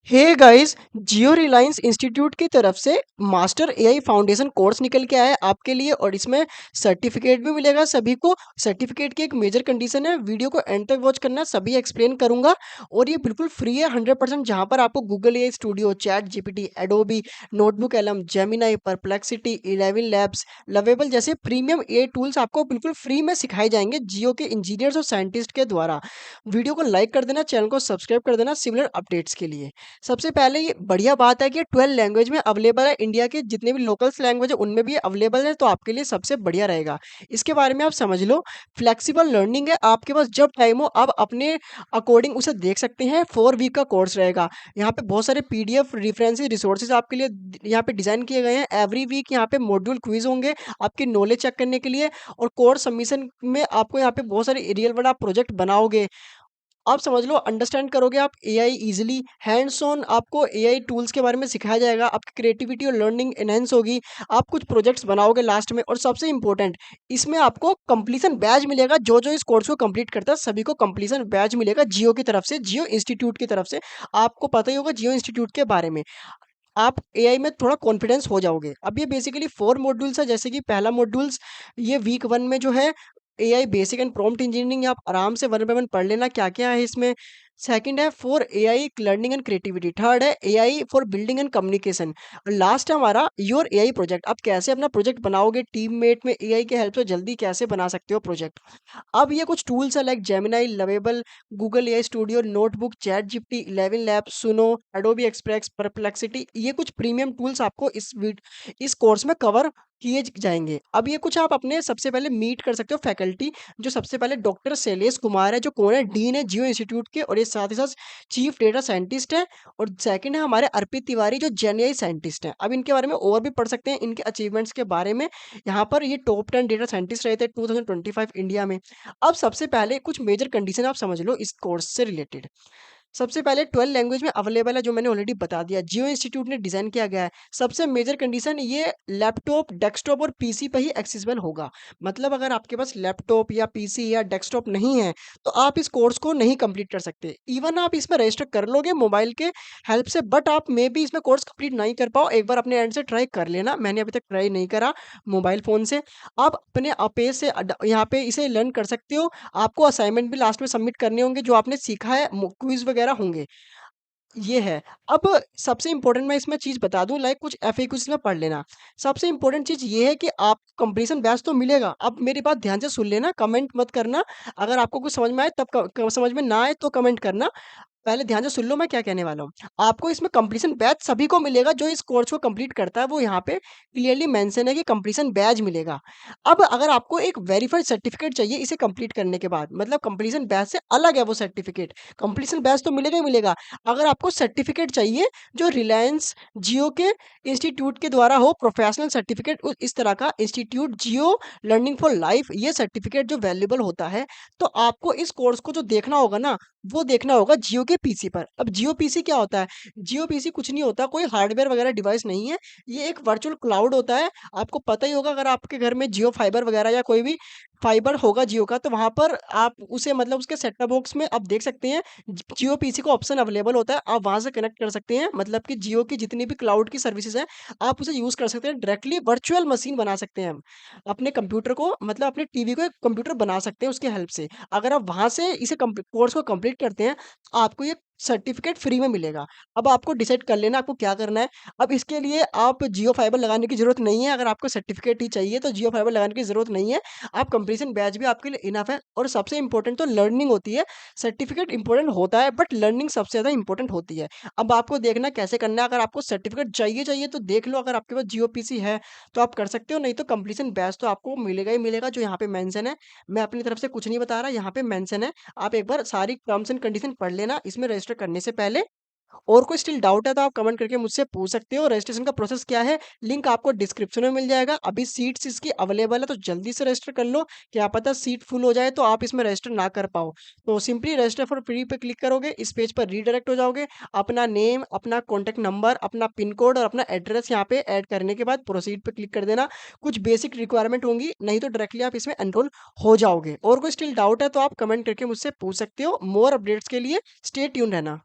Hey guys, जियो Reliance institute की तरफ से मास्टर एआई फाउंडेशन कोर्स निकल के आया है आपके लिए और इसमें सर्टिफिकेट भी मिलेगा सभी को। सर्टिफिकेट की एक मेजर कंडीशन है, वीडियो को एंड तक वॉच करना, सभी एक्सप्लेन करूंगा और ये बिल्कुल फ्री है 100%। जहां पर आपको Google AI studio, chat GPT, Adobe, notebook LM, Gemini, perplexity, 11 labs, lovable जैसे प्रीमियम एआई टूल्स आपको बिल्कुल फ्री में सिखाए जाएंगे जियो के इंजीनियर्स और साइंटिस्ट के द्वारा। वीडियो को लाइक कर देना, चैनल को सब्सक्राइब कर देना सिमिलर अपडेट्स के लिए। सबसे पहले ये बढ़िया बात है कि 12 लैंग्वेज में अवेलेबल है, इंडिया के जितने भी लोकल्स लैंग्वेज है उनमें भी अवेलेबल है, तो आपके लिए सबसे बढ़िया रहेगा। इसके बारे में आप समझ लो, फ्लेक्सिबल लर्निंग है, आपके पास जब टाइम हो आप अपने अकॉर्डिंग उसे देख सकते हैं। 4 वीक का कोर्स रहेगा। यहाँ पे बहुत सारे पीडीएफ रेफरेंसेस रिसोर्सेज आपके लिए यहाँ पे डिजाइन किए गए हैं। एवरी वीक यहाँ पे मॉड्यूल क्विज होंगे आपकी नॉलेज चेक करने के लिए, और कोर्स सबमिशन में आपको यहाँ पे बहुत सारे रियल वर्ल्ड आप प्रोजेक्ट बनाओगे। आप समझ लो, अंडरस्टैंड करोगे आप एआई इजीली। हैंड्स ऑन आपको एआई टूल्स के बारे में सिखाया जाएगा, आपकी क्रिएटिविटी और लर्निंग एनहेंस होगी। आप कुछ प्रोजेक्ट्स बनाओगे लास्ट में, और सबसे इंपॉर्टेंट, इसमें आपको कंप्लीशन बैज मिलेगा। जो जो इस कोर्स को कंप्लीट करता है सभी को कंप्लीशन बैज मिलेगा जियो की तरफ से, जियो इंस्टीट्यूट की तरफ से। आपको पता ही होगा जियो इंस्टीट्यूट के बारे में। आप एआई में थोड़ा कॉन्फिडेंस हो जाओगे। अब ये बेसिकली 4 मॉड्यूल्स है, जैसे कि पहला मॉड्यूल्स ये वीक 1 में जो है AI basic and prompt engineering, आप आराम से 1 बाय 1 पढ़ लेना क्या क्या है इसमें। सेकंड है for AI learning and creativity. Third है AI for building and communication. और लास्ट है हमारा योर एआई प्रोजेक्ट। आप कैसे अपना प्रोजेक्ट बनाओगे, टीममेट में एआई के हेल्प से जल्दी कैसे बना सकते हो प्रोजेक्ट। अब ये कुछ टूल्स है like Gemini, lovable, Google AI studio, notebook, chat GPT, 11 lab, सुनो, एडोबी एक्सप्रेस, परप्लेक्सिटी, ये कुछ प्रीमियम टूल्स आपको इस कोर्स में कवर किए जाएंगे। अब ये कुछ आप अपने सबसे पहले मीट कर सकते हो फैकल्टी। जो सबसे पहले डॉक्टर शैलेश कुमार है, जो कौन है, डीन है जियो इंस्टीट्यूट के, और ये साथ ही साथ चीफ डेटा साइंटिस्ट है। और सेकंड है हमारे अर्पित तिवारी, जो जेएनआई साइंटिस्ट हैं। अब इनके बारे में और भी पढ़ सकते हैं, इनके अचीवमेंट्स के बारे में। यहाँ पर ये टॉप 10 डेटा साइंटिस्ट रहे थे 2025 इंडिया में। अब सबसे पहले कुछ मेजर कंडीशन आप समझ लो इस कोर्स से रिलेटेड। सबसे पहले 12 लैंग्वेज में अवेलेबल है, जो मैंने ऑलरेडी बता दिया, जियो इंस्टीट्यूट ने डिजाइन किया गया है। सबसे मेजर कंडीशन, ये लैपटॉप, डेस्कटॉप और पीसी पे ही एक्सेसिबल होगा। मतलब अगर आपके पास लैपटॉप या पीसी या डेस्कटॉप नहीं है तो आप इस कोर्स को नहीं कंप्लीट कर सकते। इवन आप इसमें रजिस्टर कर लोगे मोबाइल के हेल्प से, बट आप मे भी इसमें कोर्स कंप्लीट नहीं कर पाओ। एक बार अपने एंड से ट्राई कर लेना, मैंने अभी तक ट्राई नहीं करा मोबाइल फोन से। आप अपने पेज से यहाँ पे इसे लर्न कर सकते हो। आपको असाइनमेंट भी लास्ट में सबमिट करने होंगे, जो आपने सीखा है, क्विज वगैरह होंगे। ये है। अब सबसे इंपॉर्टेंट मैं इसमें चीज़ बता दूँ, लाइक कुछ एफएक्यूज़ इसमें पढ़ लेना। सबसे इंपॉर्टेंट चीज़ ये है कि आपको कंप्लीशन बैच तो मिलेगा। अब मेरी बात ध्यान से सुन लेना, कमेंट मत करना। अगर आपको कुछ समझ में आए तब समझ में ना आए तो कमेंट करना। पहले ध्यान से सुन लो मैं क्या कहने वाला हूँ। आपको इसमें कंप्लीशन बैच सभी को मिलेगा, जो इस कोर्स को कंप्लीट करता है वो यहाँ पे क्लियरली मेंशन है कि कंप्लीशन बैच मिलेगा। अब अगर आपको एक वेरीफाइड सर्टिफिकेट चाहिए इसे कंप्लीट करने के बाद, मतलब कंप्लीशन बैच से अलग है वो सर्टिफिकेट। कंप्लीशन बैच तो मिलेगा ही मिलेगा। अगर आपको सर्टिफिकेट चाहिए जो रिलायंस जियो के इंस्टीट्यूट के द्वारा हो, प्रोफेशनल सर्टिफिकेट इस तरह का, institute Jio learning for life, ये सर्टिफिकेट जो वैल्यूएबल होता है, तो आपको इस कोर्स को जो देखना होगा ना, वो देखना होगा जियो के पीसी पर। अब जियो पीसी क्या होता है? जियो पीसी कुछ नहीं होता, कोई हार्डवेयर वगैरह डिवाइस नहीं है। ये एक वर्चुअल क्लाउड होता है। आपको पता ही होगा, अगर आपके घर में जियो फाइबर वगैरह या कोई भी फाइबर होगा जियो का, तो वहां पर आप उसे, मतलब उसके सेट टॉप बॉक्स में आप देख सकते हैं जियो पीसी का ऑप्शन अवेलेबल होता है। आप वहां से कनेक्ट कर सकते हैं, मतलब कि जियो की जितनी भी क्लाउड की सर्विसेज हैं आप उसे यूज कर सकते हैं। डायरेक्टली वर्चुअल मशीन बना सकते हैं हम अपने कंप्यूटर को, मतलब अपने टीवी को एक कंप्यूटर बना सकते हैं उसके हेल्प से। अगर आप वहां से इसे कोर्स को कंप्लीट करते हैं, आपको ये सर्टिफिकेट फ्री में मिलेगा। अब आपको डिसाइड कर लेना आपको क्या करना है। अब इसके लिए आप जियो फाइबर लगाने की जरूरत नहीं है। अगर आपको सर्टिफिकेट ही चाहिए तो जियो फाइबर लगाने की जरूरत नहीं है। आप कंप्लीशन बैच भी आपके लिए इनफ है। और सबसे इंपॉर्टेंट तो लर्निंग होती है। सर्टिफिकेट इंपॉर्टेंट होता है बट लर्निंग सबसे ज्यादा इंपॉर्टेंट होती है। अब आपको देखना कैसे करना है। अगर आपको सर्टिफिकेट चाहिए चाहिए तो देख लो, अगर आपके पास जियो पीसी है तो आप कर सकते हो, नहीं तो कंप्लीशन बैच तो आपको मिलेगा ही मिलेगा, जो यहाँ पे मेंशन है। मैं अपनी तरफ से कुछ नहीं बता रहा, यहाँ पे मेंशन है। आप एक बार सारी टर्म्स एंड कंडीशन पढ़ लेना इसमें रजिस्टर करने से पहले। और कोई स्टिल डाउट है तो आप कमेंट करके मुझसे पूछ सकते हो। रजिस्ट्रेशन का प्रोसेस क्या है, लिंक आपको डिस्क्रिप्शन में मिल जाएगा। अभी सीट्स इसकी अवेलेबल है तो जल्दी से रजिस्टर कर लो। क्या पता सीट फुल हो जाए तो आप इसमें रजिस्टर ना कर पाओ। तो सिंपली रजिस्टर फॉर फ्री पे क्लिक करोगे, इस पेज पर रीडायरेक्ट हो जाओगे। अपना नेम, अपना कॉन्टैक्ट नंबर, अपना पिन कोड और अपना एड्रेस यहाँ पे ऐड करने के बाद प्रोसीड पे क्लिक कर देना। कुछ बेसिक रिक्वायरमेंट होंगी, नहीं तो डायरेक्टली आप इसमें एनरोल हो जाओगे। और कोई स्टिल डाउट है तो आप कमेंट करके मुझसे पूछ सकते हो। मोर अपडेट्स के लिए स्टे ट्यून रहना।